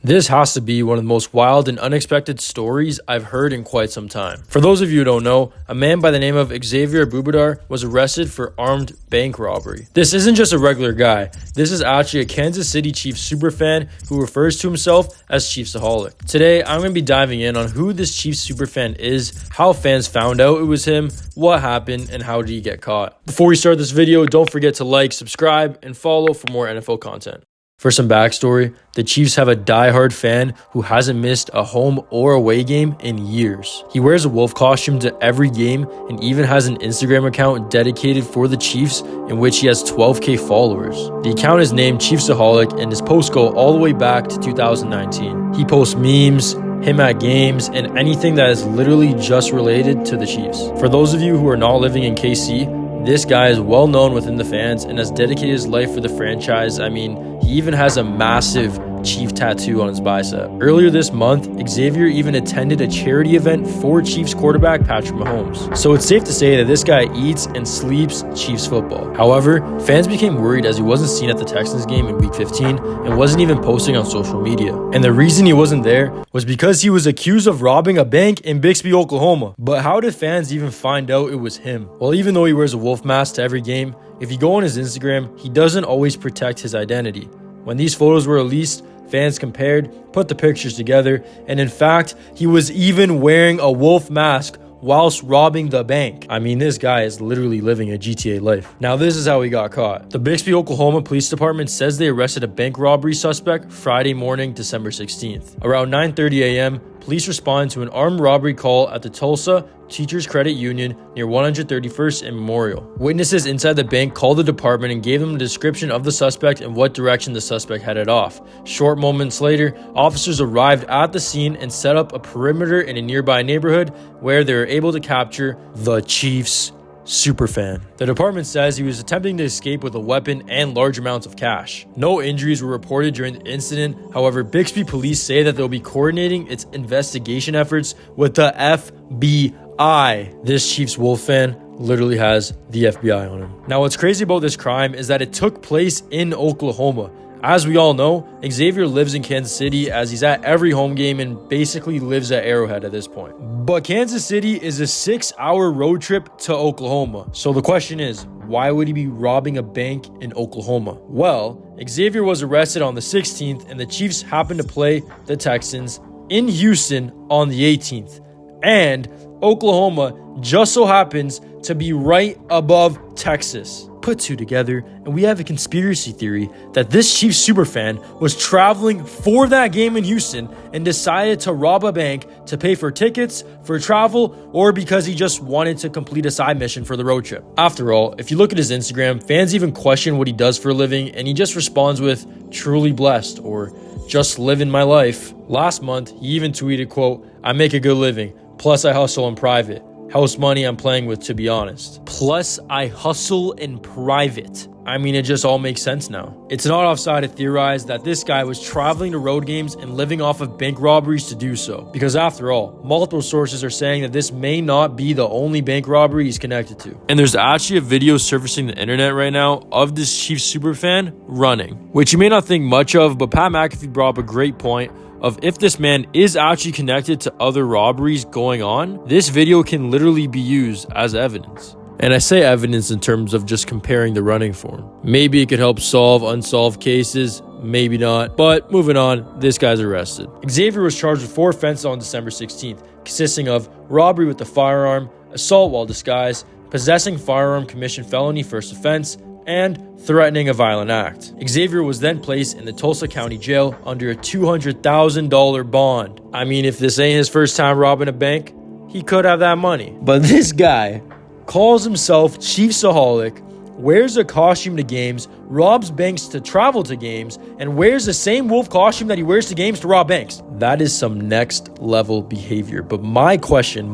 This has to be one of the most wild and unexpected stories I've heard in quite some time. For those of you who don't know, a man by the name of Xavier Bubadar was arrested for armed bank robbery. This isn't just a regular guy. This is actually a Kansas City Chiefs superfan who refers to himself as Chiefsaholic. Today, I'm going to be diving in on who this Chiefs superfan is, how fans found out it was him, what happened, and how did he get caught. Before we start this video, don't forget to like, subscribe, and follow for more NFL content. For some backstory, the Chiefs have a diehard fan who hasn't missed a home or away game in years. He wears a wolf costume to every game and even has an Instagram account dedicated for the Chiefs in which he has 12K followers. The account is named Chiefsaholic and his posts go all the way back to 2019. He posts memes, him at games, and anything that is literally just related to the Chiefs. For those of you who are not living in KC, this guy is well known within the fans and has dedicated his life for the franchise. I mean, he even has a massive Chief tattoo on his bicep. Earlier this month, Xavier even attended a charity event for Chiefs quarterback Patrick Mahomes. So it's safe to say that this guy eats and sleeps Chiefs football. However, fans became worried as he wasn't seen at the Texans game in Week 15 and wasn't even posting on social media. And the reason he wasn't there was because he was accused of robbing a bank in Bixby, Oklahoma. But how did fans even find out it was him? Well, even though he wears a wolf mask to every game, if you go on his Instagram, he doesn't always protect his identity. When these photos were released, fans compared, put the pictures together, and in fact, he was even wearing a wolf mask whilst robbing the bank. I mean, this guy is literally living a GTA life. Now, this is how he got caught. The Bixby, Oklahoma Police Department says they arrested a bank robbery suspect Friday morning, December 16th. Around 9:30 a.m., police responded to an armed robbery call at the Tulsa Teachers Credit Union near 131st and Memorial. Witnesses inside the bank called the department and gave them a description of the suspect and what direction the suspect headed off. Short moments later, officers arrived at the scene and set up a perimeter in a nearby neighborhood where they were able to capture the Chiefs superfan. The department says he was attempting to escape with a weapon and large amounts of cash. No injuries were reported during the incident. However, Bixby police say that they'll be coordinating its investigation efforts with the FBI. This Chiefs Wolf fan literally has the FBI on him. Now, what's crazy about this crime is that it took place in Oklahoma. As we all know, Xavier lives in Kansas City as he's at every home game and basically lives at Arrowhead at this point. But Kansas City is a 6-hour road trip to Oklahoma. So the question is, why would he be robbing a bank in Oklahoma? Well, Xavier was arrested on the 16th and the Chiefs happened to play the Texans in Houston on the 18th. And Oklahoma just so happens to be right above Texas. Put two together, and we have a conspiracy theory that this Chiefs superfan was traveling for that game in Houston and decided to rob a bank to pay for tickets, for travel, or because he just wanted to complete a side mission for the road trip. After all, if you look at his Instagram, fans even question what he does for a living, and he just responds with, "truly blessed," or "just living my life." Last month, he even tweeted, quote, "I make a good living, plus I hustle in private. House money I'm playing with, to be honest. Plus, I hustle in private." I mean, it just all makes sense now. It's not offside to theorize that this guy was traveling to road games and living off of bank robberies to do so. Because after all, multiple sources are saying that this may not be the only bank robbery he's connected to. And there's actually a video surfacing the internet right now of this Chiefs superfan running, which you may not think much of, but Pat McAfee brought up a great point of if this man is actually connected to other robberies going on, this video can literally be used as evidence. And I say evidence in terms of just comparing the running form. Maybe it could help solve unsolved cases, maybe not. But moving on, this guy's arrested. Xavier was charged with 4 offenses on December 16th, consisting of robbery with a firearm, assault while disguised, possessing firearm commission felony first offense, and threatening a violent act. Xavier was then placed in the Tulsa County Jail under a $200,000 bond. I mean, if this ain't his first time robbing a bank, he could have that money. But this guy calls himself Chiefsaholic, wears a costume to games, robs banks to travel to games, and wears the same wolf costume that he wears to games to rob banks. That is some next level behavior. But my question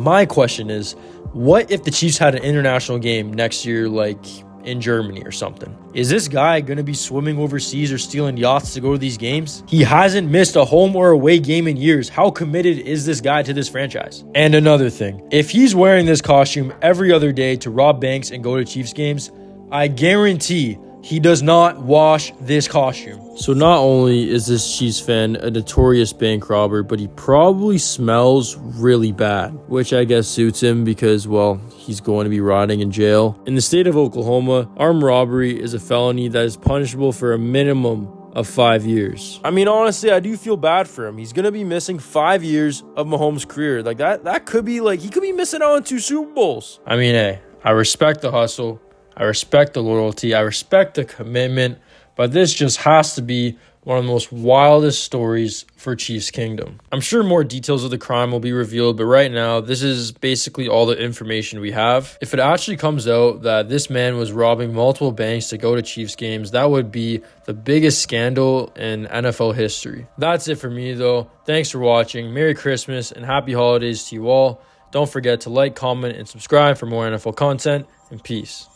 is, what if the Chiefs had an international game next year, like in Germany or something? Is this guy going to be swimming overseas or stealing yachts to go to these games? He hasn't missed a home or away game in years. How committed is this guy to this franchise? And another thing, if he's wearing this costume every other day to rob banks and go to Chiefs games, I guarantee He does not wash this costume. So not only is this Chiefs fan a notorious bank robber, but he probably smells really bad, which I guess suits him because, well, he's going to be rotting in jail. In the state of Oklahoma, armed robbery is a felony that is punishable for a minimum of 5 years. I mean, honestly, I do feel bad for him. He's gonna be missing 5 years of Mahomes' career. Like that could be like, he could be missing out on 2 Super Bowls. I mean, hey, I respect the hustle. I respect the loyalty. I respect the commitment. But this just has to be one of the most wildest stories for Chiefs Kingdom. I'm sure more details of the crime will be revealed, but right now, this is basically all the information we have. If it actually comes out that this man was robbing multiple banks to go to Chiefs games, that would be the biggest scandal in NFL history. That's it for me, though. Thanks for watching. Merry Christmas and happy holidays to you all. Don't forget to like, comment, and subscribe for more NFL content, and peace.